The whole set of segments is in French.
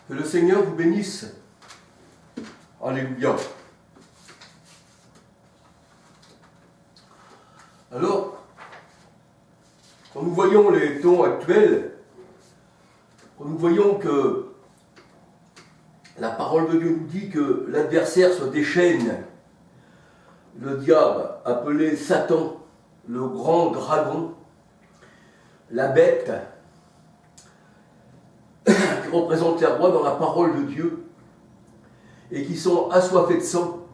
Que le Seigneur vous bénisse. Alléluia. Alors, quand nous voyons les temps actuels, quand nous voyons que la parole de Dieu nous dit que l'adversaire se déchaîne, le diable, appelé Satan, le grand dragon, la bête, qui représente les rois dans la parole de Dieu, et qui sont assoiffés de sang,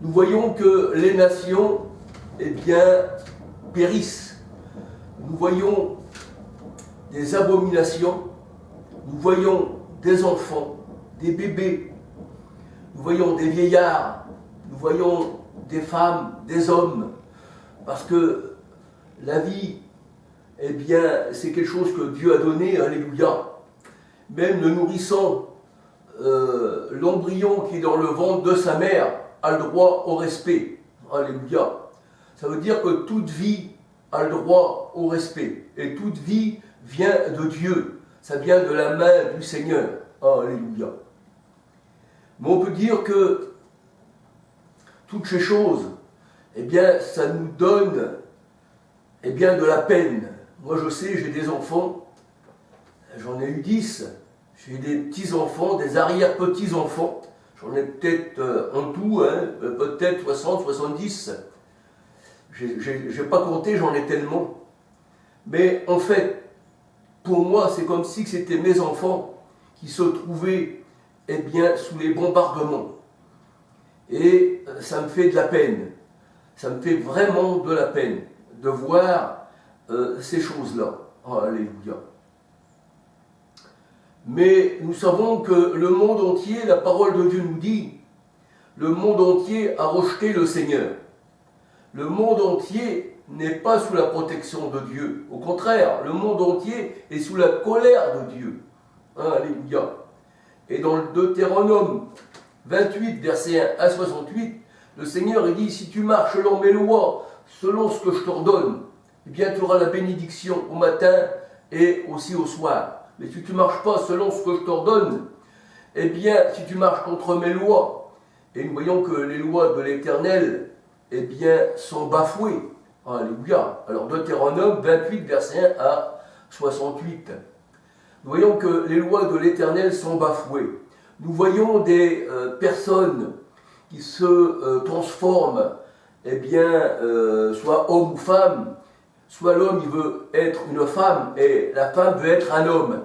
nous voyons que les nations, eh bien, périssent. Nous voyons des abominations, nous voyons des enfants, des bébés, nous voyons des vieillards, nous voyons des femmes, des hommes, parce que la vie, eh bien, c'est quelque chose que Dieu a donné, alléluia. Même le nourrisson, l'embryon qui est dans le ventre de sa mère a le droit au respect, alléluia. Ça veut dire que toute vie a le droit au respect, et toute vie vient de Dieu, ça vient de la main du Seigneur, alléluia. Mais on peut dire que toutes ces choses, eh bien, ça nous donne, eh bien, de la peine. Moi, je sais, j'ai des enfants, j'en ai eu 10, j'ai des petits-enfants, des arrière-petits-enfants, j'en ai peut-être en tout, peut-être 60, 70. Je n'ai pas compté, j'en ai tellement. Mais en fait, pour moi, c'est comme si c'était mes enfants qui se trouvaient, eh bien, sous les bombardements. Et ça me fait de la peine. Ça me fait vraiment de la peine de voir ces choses-là. Alléluia. Mais nous savons que le monde entier, la parole de Dieu nous dit, le monde entier a rejeté le Seigneur. Le monde entier n'est pas sous la protection de Dieu. Au contraire, le monde entier est sous la colère de Dieu. Alléluia. Et dans le Deutéronome 28, versets 1 à 68, le Seigneur il dit, si tu marches selon mes lois, selon ce que je t'ordonne, eh bien tu auras la bénédiction au matin et aussi au soir. Mais si tu ne marches pas selon ce que je t'ordonne, eh bien si tu marches contre mes lois, et nous voyons que les lois de l'Éternel, eh bien, sont bafouées. Alléluia. Alors Deutéronome 28, verset 1 à 68. Nous voyons que les lois de l'Éternel sont bafouées. Nous voyons des personnes qui se transforment, eh bien, soit homme ou femme, soit l'homme il veut être une femme et la femme veut être un homme.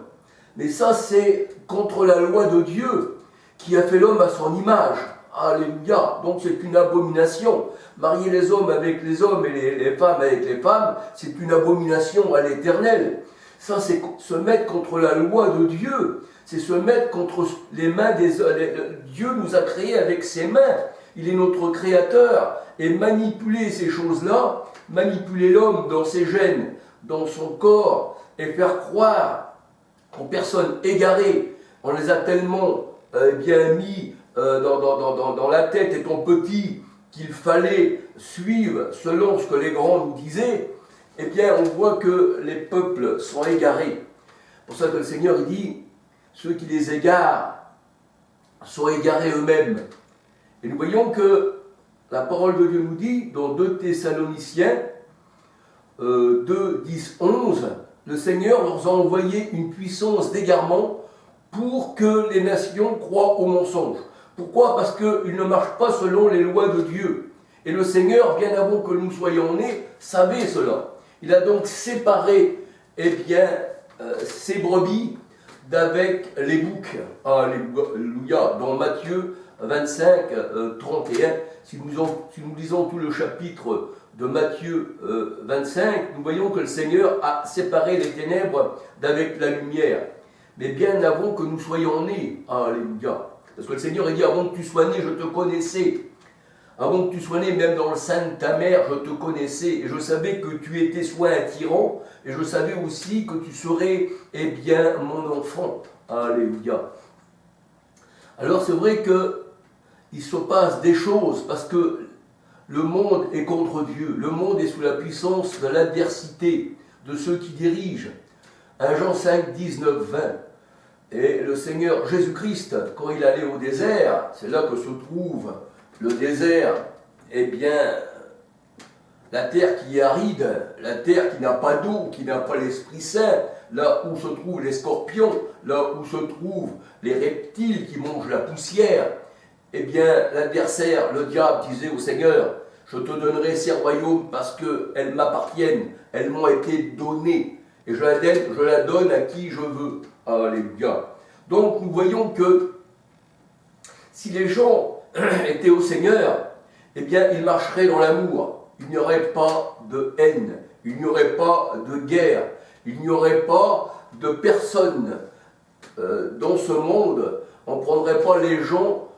Mais ça c'est contre la loi de Dieu qui a fait l'homme à son image. Alléluia. Donc c'est une abomination. Marier les hommes avec les hommes et les femmes avec les femmes, c'est une abomination à l'Éternel. Ça c'est se mettre contre la loi de Dieu. C'est se mettre contre les mains des hommes. Dieu nous a créés avec ses mains. Il est notre créateur. Et manipuler ces choses-là, manipuler l'homme dans ses gènes, dans son corps, et faire croire aux personnes égarées, on les a tellement bien mis dans la tête étant petit qu'il fallait suivre selon ce que les grands nous disaient, eh bien on voit que les peuples sont égarés. C'est pour ça que le Seigneur il dit, ceux qui les égarent sont égarés eux-mêmes. Et nous voyons que la parole de Dieu nous dit, dans 2 Thessaloniciens 2, 10, 11, le Seigneur leur a envoyé une puissance d'égarement pour que les nations croient au mensonge. Pourquoi ? Parce qu'ils ne marchent pas selon les lois de Dieu. Et le Seigneur, bien avant que nous soyons nés, savait cela. Il a donc séparé, eh bien, ses brebis d'avec les boucs. Alléluia. Dans Matthieu 25, 31, si nous lisons tout le chapitre de Matthieu 25, nous voyons que le Seigneur a séparé les ténèbres d'avec la lumière. Mais bien avant que nous soyons nés, alléluia. Parce que le Seigneur a dit, avant que tu sois né, je te connaissais. Avant que tu sois né, même dans le sein de ta mère, je te connaissais. Et je savais que tu étais soit un tyran, et je savais aussi que tu serais, eh bien, mon enfant. Alléluia. Alors c'est vrai qu'il se passe des choses, parce que le monde est contre Dieu. Le monde est sous la puissance de l'adversité de ceux qui dirigent. 1 Jean 5, 19, 20. Et le Seigneur Jésus-Christ, quand il allait au désert, c'est là que se trouve le désert, eh bien, la terre qui est aride, la terre qui n'a pas d'eau, qui n'a pas l'Esprit Saint, là où se trouvent les scorpions, là où se trouvent les reptiles qui mangent la poussière, eh bien, l'adversaire, le diable, disait au Seigneur, je te donnerai ces royaumes parce qu'elles m'appartiennent, elles m'ont été données, et je la donne à qui je veux. Alléluia. Donc, nous voyons que si les gens étaient au Seigneur, eh bien, ils marcheraient dans l'amour. Il n'y aurait pas de haine, il n'y aurait pas de guerre, il n'y aurait pas de personnes dans ce monde. On ne prendrait pas les gens,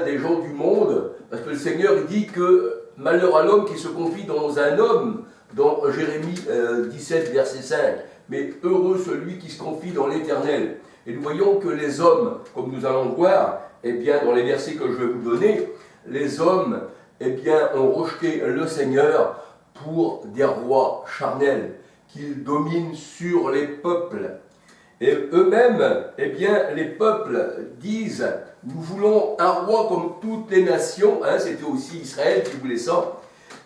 des gens du monde, parce que le Seigneur il dit que malheur à l'homme qui se confie dans un homme, dans Jérémie 17, verset 5, mais heureux celui qui se confie dans l'Éternel. Et nous voyons que les hommes, comme nous allons voir, eh bien, dans les versets que je vais vous donner, les hommes, eh bien, ont rejeté le Seigneur pour des rois charnels, qu'ils dominent sur les peuples. Et eux-mêmes, eh bien, les peuples disent, nous voulons un roi comme toutes les nations, c'était aussi Israël qui voulait ça,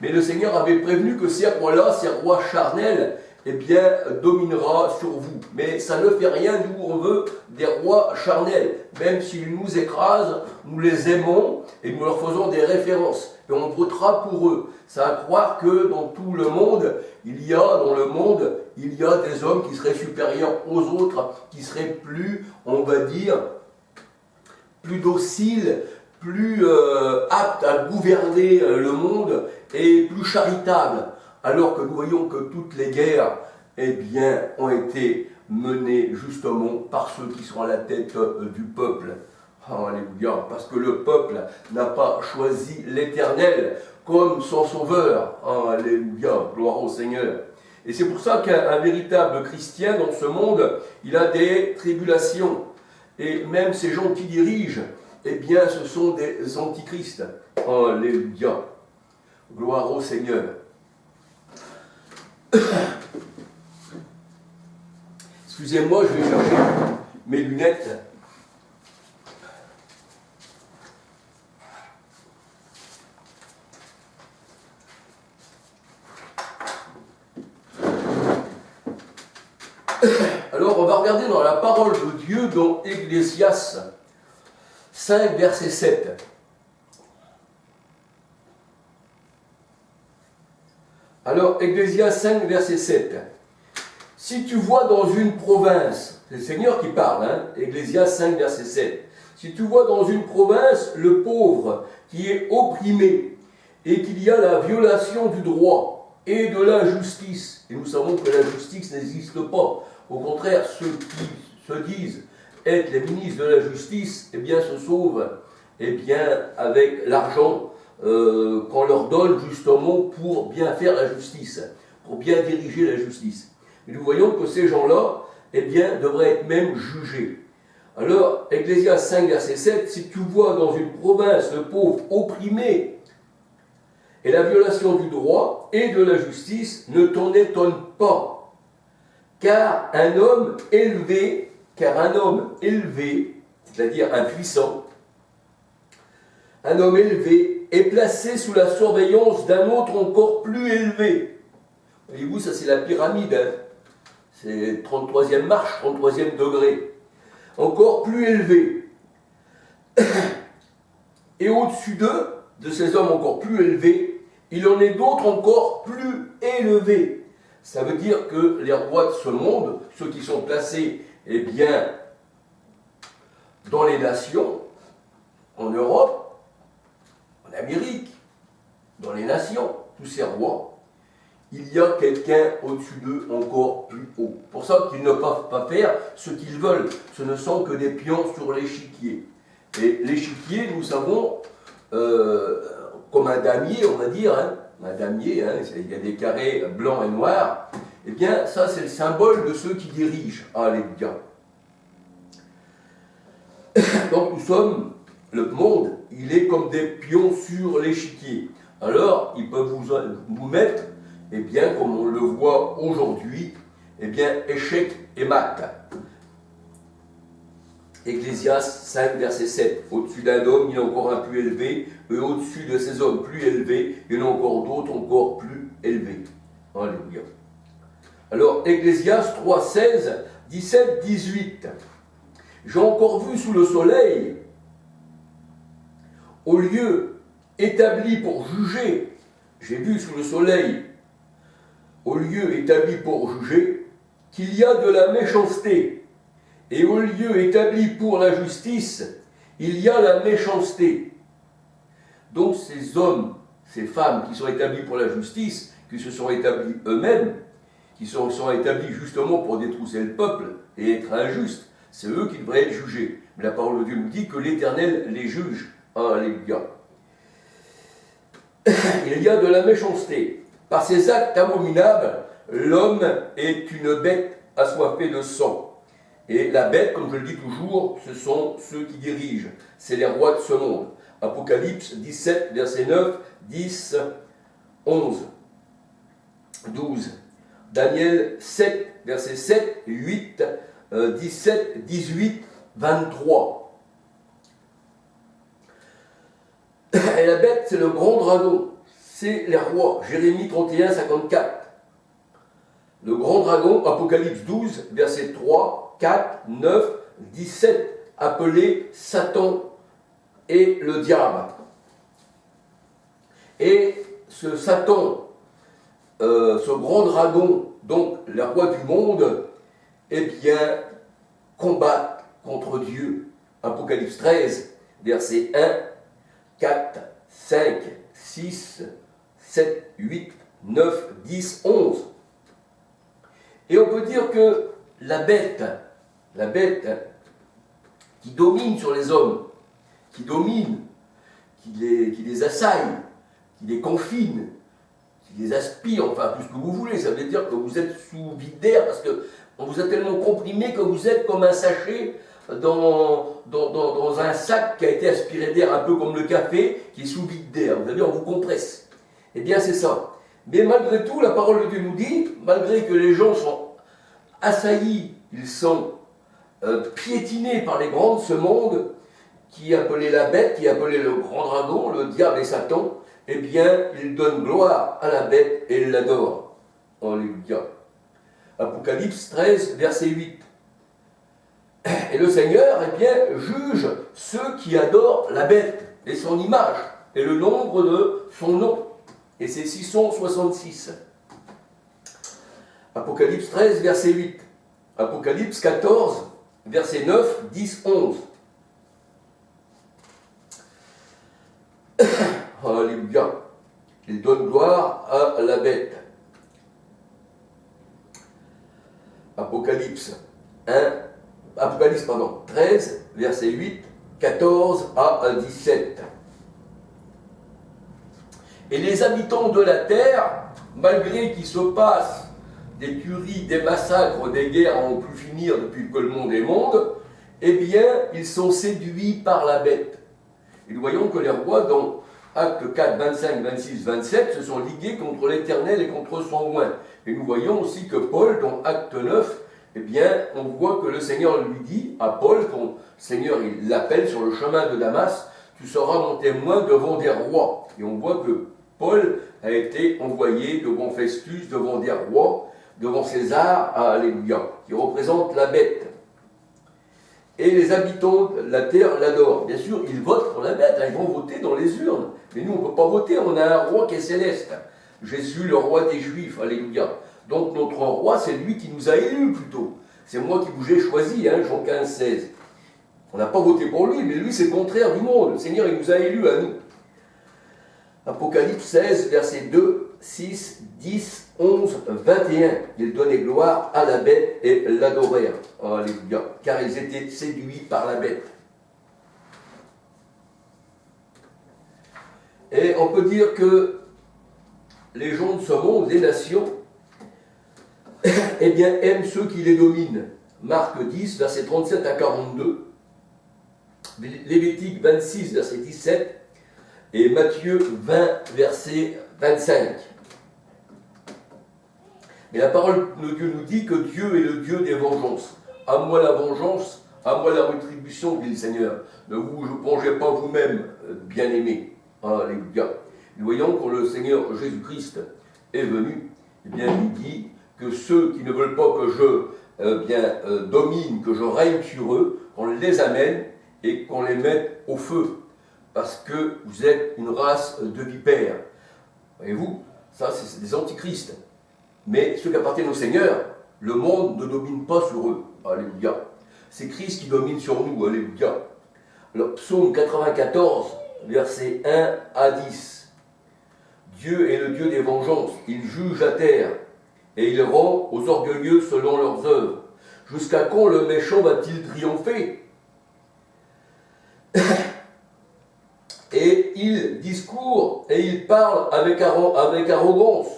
mais le Seigneur avait prévenu que ces rois-là, ces rois charnels, eh bien, dominera sur vous. Mais ça ne fait rien, nous on veut des rois charnels. Même s'ils nous écrasent, nous les aimons et nous leur faisons des références. Et on votera pour eux. Ça à croire que dans tout le monde, il y a des hommes qui seraient supérieurs aux autres, qui seraient plus, on va dire, plus dociles, plus aptes à gouverner le monde et plus charitables. Alors que nous voyons que toutes les guerres, eh bien, ont été menées justement par ceux qui sont à la tête du peuple. Alléluia, parce que le peuple n'a pas choisi l'Éternel comme son sauveur. Alléluia, gloire au Seigneur. Et c'est pour ça qu'un véritable chrétien dans ce monde, il a des tribulations. Et même ces gens qui dirigent, eh bien, ce sont des antichrists. Alléluia, gloire au Seigneur. Excusez-moi, je vais chercher mes lunettes. Alors, on va regarder dans la parole de Dieu dans Ecclésiaste 5, verset 7. Alors, Ecclésiaste 5, verset 7. Si tu vois dans une province, c'est le Seigneur qui parle, Ecclésiaste 5, verset 7. Si tu vois dans une province le pauvre qui est opprimé et qu'il y a la violation du droit et de la justice, et nous savons que la justice n'existe pas, au contraire, ceux qui se disent être les ministres de la justice, eh bien, se sauvent, eh bien, avec l'argent qu'on leur donne justement pour bien faire la justice, pour bien diriger la justice. Et nous voyons que ces gens-là, eh bien, devraient être même jugés. Alors, Ecclésiaste 5, verset 7, si tu vois dans une province le pauvre opprimé et la violation du droit et de la justice, ne t'en étonne pas. Car un homme élevé, c'est-à-dire un puissant, un homme élevé est placé sous la surveillance d'un autre encore plus élevé. Voyez-vous, ça c'est la pyramide, c'est 33e marche, 33e degré. Encore plus élevé. Et au-dessus d'eux, de ces hommes encore plus élevés, il en est d'autres encore plus élevés. Ça veut dire que les rois de ce monde, ceux qui sont placés, eh bien, dans les nations, en Europe, en Amérique, dans les nations, tous ces rois, il y a quelqu'un au-dessus d'eux encore plus haut. Pour ça qu'ils ne peuvent pas faire ce qu'ils veulent. Ce ne sont que des pions sur l'échiquier. Et l'échiquier, nous savons, comme un damier, on va dire, un damier, il y a des carrés blancs et noirs, eh bien, ça, c'est le symbole de ceux qui dirigent. Alléluia. Donc, nous sommes, le monde, il est comme des pions sur l'échiquier. Alors, ils peuvent vous mettre, eh bien, comme on le voit aujourd'hui, eh bien, échec et mat. Ecclésiaste 5, verset 7. Au-dessus d'un homme, il y en a encore un plus élevé, et au-dessus de ces hommes plus élevés, il y en a encore d'autres encore plus élevés. Alléluia. Alors, Ecclésiaste 3, 16, 17, 18. J'ai encore vu sous le soleil, au lieu établi pour juger, j'ai vu sous le soleil, au lieu établi pour juger, qu'il y a de la méchanceté, et au lieu établi pour la justice, il y a la méchanceté. Donc ces hommes, ces femmes qui sont établis pour la justice, qui se sont établis eux-mêmes, qui sont établis justement pour détrousser le peuple et être injustes, c'est eux qui devraient être jugés. Mais la parole de Dieu nous dit que l'Éternel les juge. Alléluia. Il y a de la méchanceté. Par ses actes abominables, l'homme est une bête assoiffée de sang. Et la bête, comme je le dis toujours, ce sont ceux qui dirigent. C'est les rois de ce monde. Apocalypse 17, verset 9, 10, 11, 12. Daniel 7, verset 7, 8, 17, 18, 23. Et la bête, c'est le grand dragon. C'est les rois. Jérémie 31, 54. Le grand dragon, Apocalypse 12, verset 3, 4, 9, 17, appelé Satan et le diable. Et ce Satan, ce grand dragon, donc les rois du monde, eh bien, combattent contre Dieu. Apocalypse 13, verset 1, 4, 5, 6, 7, 8, 9, 10, 11. Et on peut dire que la bête qui domine sur les hommes, qui domine, qui les assaille, qui les confine, qui les aspire, enfin tout ce que vous voulez, ça veut dire que vous êtes sous vide d'air parce qu'on vous a tellement comprimé que vous êtes comme un sachet dans un sac qui a été aspiré d'air, un peu comme le café qui est sous vide d'air. Vous savez, on vous compresse. Eh bien, c'est ça. Mais malgré tout, la parole de Dieu nous dit, malgré que les gens sont assaillis, ils sont piétinés par les grands de ce monde, qui appelait la bête, qui appelait le grand dragon, le diable et Satan, eh bien, ils donnent gloire à la bête et ils l'adorent. Alléluia. Apocalypse 13, verset 8. Et le Seigneur, eh bien, juge ceux qui adorent la bête et son image et le nombre de son nom. Et c'est 666. Apocalypse 13, verset 8. Apocalypse 14, verset 9, 10, 11. Alléluia. Il donne gloire à la bête. Apocalypse 13, verset 8, 14 à 17. Et les habitants de la terre, malgré qu'il se passe des tueries, des massacres, des guerres à en plus finir depuis que le monde est monde, eh bien, ils sont séduits par la bête. Et nous voyons que les rois, dans Actes 4, 25, 26, 27, se sont ligués contre l'Éternel et contre son oint. Et nous voyons aussi que Paul, dans Acte 9, eh bien, on voit que le Seigneur lui dit à Paul, ton Seigneur, il l'appelle sur le chemin de Damas, tu seras mon témoin devant des rois. Et on voit que Paul a été envoyé devant Festus, devant des rois, devant César, alléluia, qui représente la bête. Et les habitants de la terre l'adorent. Bien sûr, ils votent pour la bête, ils vont voter dans les urnes. Mais nous, on ne peut pas voter, on a un roi qui est céleste. Jésus, le roi des Juifs, alléluia. Donc notre roi, c'est lui qui nous a élus plutôt. C'est moi qui vous ai choisi, Jean 15, 16. On n'a pas voté pour lui, mais lui, c'est le contraire du monde. Le Seigneur, il nous a élus à nous. Apocalypse 16, versets 2, 6, 10, 11, 21. Ils donnaient gloire à la bête et l'adorèrent. Alléluia. Car ils étaient séduits par la bête. Et on peut dire que les gens de ce monde, les nations, eh bien, aiment ceux qui les dominent. Marc 10, versets 37 à 42. Lévitique 26, verset 17. Et Matthieu 20, verset 25. Mais la parole de Dieu nous dit que Dieu est le Dieu des vengeances. À moi la vengeance, À moi la rétribution, dit le Seigneur. Ne vous vengez pas vous-même, bien-aimés. Alléluia. Nous voyons quand le Seigneur Jésus-Christ est venu, eh bien, il dit que ceux qui ne veulent pas que je domine, que je règne sur eux, qu'on les amène et qu'on les mette au feu. Parce que vous êtes une race de vipères. Voyez-vous, ça c'est des antichrists. Mais ceux qui appartiennent au Seigneur, le monde ne domine pas sur eux. Alléluia. C'est Christ qui domine sur nous. Alléluia. Alors, psaume 94, versets 1 à 10. Dieu est le Dieu des vengeances. Il juge la terre et il rend aux orgueilleux selon leurs œuvres. Jusqu'à quand le méchant va-t-il triompher? Et il discourt et il parle avec arrogance.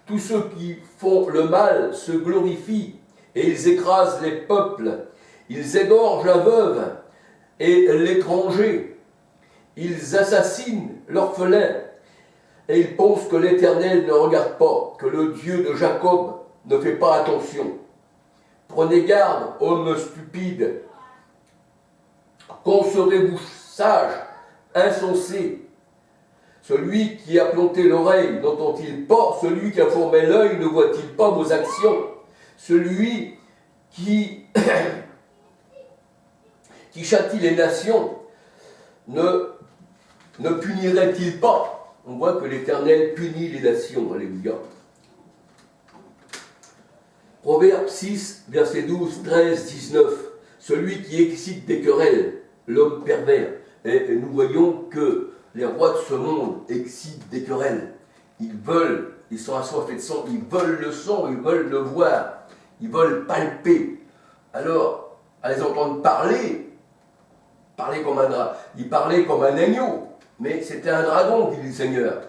Tous ceux qui font le mal se glorifient et ils écrasent les peuples. Ils égorgent la veuve et l'étranger. Ils assassinent l'orphelin. Et ils pensent que l'Éternel ne regarde pas, que le Dieu de Jacob ne fait pas attention. Prenez garde, hommes stupides. Quand serez-vous sages, insensés? Celui qui a planté l'oreille n'entend-il pas? Celui qui a formé l'œil ne voit-il pas vos actions? Celui qui châtie les nations ne punirait-il pas? On voit que l'Éternel punit les nations. Alléluia. Proverbe 6, versets 12, 13, 19. Celui qui excite des querelles, l'homme pervers. Et nous voyons que les rois de ce monde excitent des querelles. Ils sont assoiffés de sang, ils veulent le sang, ils veulent le voir, ils veulent palper. Alors, à les entendre parler comme un dragon, il parlait comme un agneau, mais c'était un dragon, dit le Seigneur,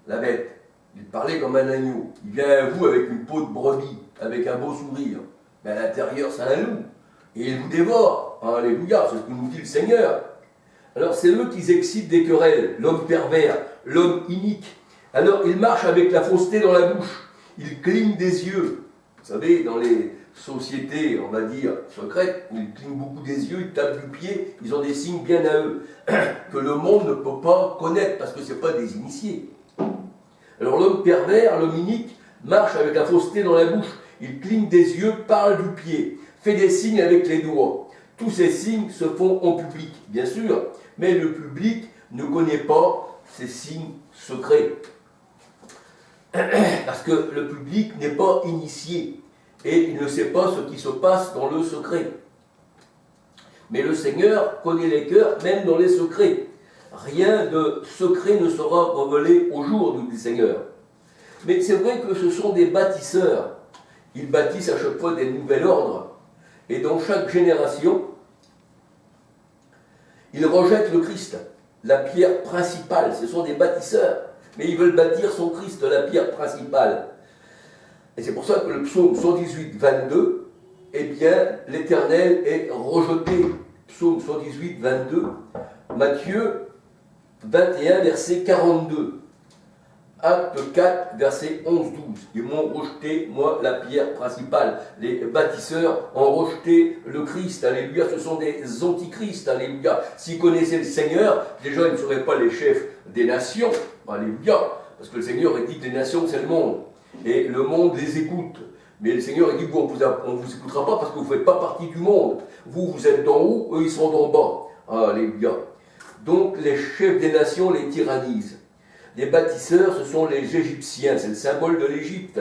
la bête. Il parlait comme un agneau. Il vient à vous avec une peau de brebis, avec un beau sourire, mais à l'intérieur, c'est un loup. Et il vous dévore. Alléluia, c'est ce que nous dit le Seigneur. Alors, c'est eux qui excitent des querelles, l'homme pervers, l'homme inique. Alors, il marche avec la fausseté dans la bouche, il cligne des yeux. Vous savez, dans les sociétés, on va dire, secrètes, ils clignent beaucoup des yeux, ils tapent du pied, ils ont des signes bien à eux, que le monde ne peut pas connaître, parce que ce n'est pas des initiés. Alors, l'homme pervers, l'homme inique, marche avec la fausseté dans la bouche, il cligne des yeux, parle du pied, fait des signes avec les doigts. Tous ces signes se font en public, bien sûr, mais le public ne connaît pas ces signes secrets. Parce que le public n'est pas initié et il ne sait pas ce qui se passe dans le secret. Mais le Seigneur connaît les cœurs, même dans les secrets. Rien de secret ne sera révélé au jour, nous dit le Seigneur. Mais c'est vrai que ce sont des bâtisseurs. Ils bâtissent à chaque fois des nouveaux ordres. Et dans chaque génération, ils rejettent le Christ, la pierre principale. Ce sont des bâtisseurs, mais ils veulent bâtir son Christ, la pierre principale. Et c'est pour ça que le psaume 118, 22, eh bien, l'Éternel est rejeté. Psaume 118, 22, Matthieu 21, verset 42. Acte 4, verset 11-12. Ils m'ont rejeté, moi, la pierre principale. Les bâtisseurs ont rejeté le Christ. Alléluia, ce sont des antichrists. Alléluia. S'ils connaissaient le Seigneur, déjà, ils ne seraient pas les chefs des nations. Alléluia. Parce que le Seigneur a dit que les nations, c'est le monde. Et le monde les écoute. Mais le Seigneur a dit, vous, on ne vous écoutera pas parce que vous ne faites pas partie du monde. Vous, vous êtes d'en haut, eux, ils sont d'en bas. Alléluia. Donc, les chefs des nations les tyrannisent. Les bâtisseurs, ce sont les Égyptiens, c'est le symbole de l'Égypte.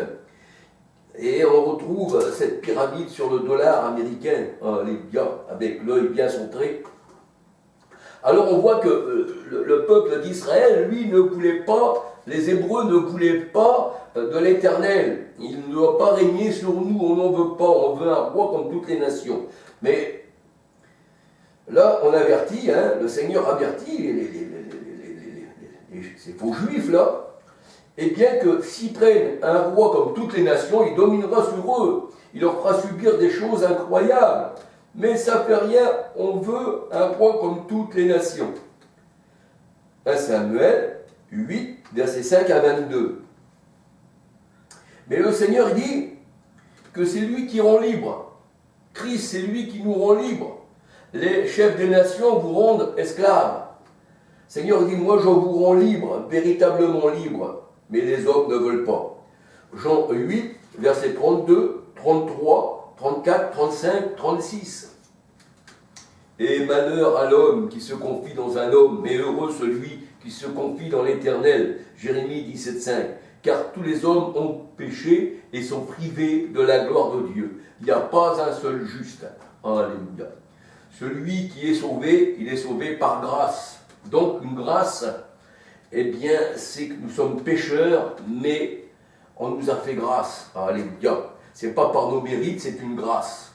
Et on retrouve cette pyramide sur le dollar américain, avec l'œil bien centré. Alors on voit que le peuple d'Israël, lui, ne voulait pas, les Hébreux ne voulaient pas de l'Éternel. Il ne doit pas régner sur nous, on n'en veut pas, on veut un roi comme toutes les nations. Mais là, on avertit, le Seigneur avertit ces faux juifs là, et bien que s'ils prennent un roi comme toutes les nations, il dominera sur eux, il leur fera subir des choses incroyables, mais ça ne fait rien, on veut un roi comme toutes les nations. 1 Samuel 8, versets 5 à 22. Mais le Seigneur dit que c'est lui qui rend libre, Christ, c'est lui qui nous rend libres. Les chefs des nations vous rendent esclaves. Seigneur dit, moi je vous rends libre, véritablement libre, mais les hommes ne veulent pas. Jean 8, versets 32, 33, 34, 35, 36. Et malheur à l'homme qui se confie dans un homme, mais heureux celui qui se confie dans l'Éternel. Jérémie 17, 5. Car tous les hommes ont péché et sont privés de la gloire de Dieu. Il n'y a pas un seul juste. Alléluia. Celui qui est sauvé, il est sauvé par grâce. Donc une grâce, eh bien, c'est que nous sommes pécheurs, mais on nous a fait grâce. Alléluia. Ce n'est pas par nos mérites, c'est une grâce.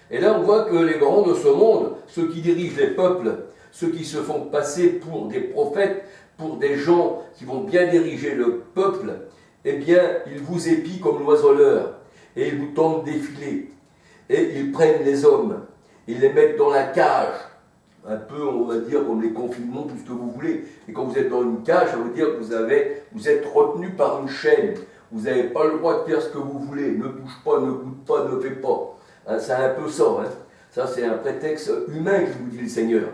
Et là, on voit que les grands de ce monde, ceux qui dirigent les peuples, ceux qui se font passer pour des prophètes, pour des gens qui vont bien diriger le peuple, eh bien, ils vous épient comme l'oiseleur, et ils vous tendent des filets, et ils prennent les hommes, ils les mettent dans la cage, un peu, on va dire, comme les confinements, tout ce que vous voulez. Et quand vous êtes dans une cage, ça veut dire que vous êtes retenu par une chaîne, vous n'avez pas le droit de faire ce que vous voulez, ne bouge pas, ne goûte pas, ne fais pas. Hein, c'est un peu ça, hein. Ça c'est un prétexte humain qui vous dit le Seigneur.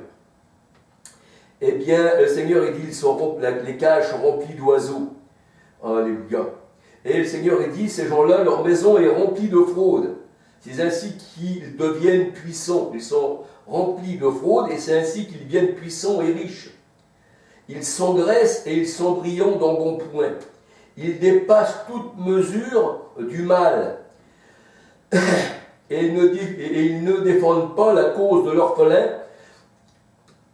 Eh bien, le Seigneur, il dit, les cages sont remplies d'oiseaux. Alléluia. Et le Seigneur, il dit, ces gens-là, leur maison est remplie de fraude. C'est ainsi qu'ils deviennent puissants. Ils sont remplis de fraude et c'est ainsi qu'ils deviennent puissants et riches. Ils s'engraissent et ils sont brillants d'embonpoint. Ils dépassent toute mesure du mal. Et ils ne défendent pas la cause de l'orphelin,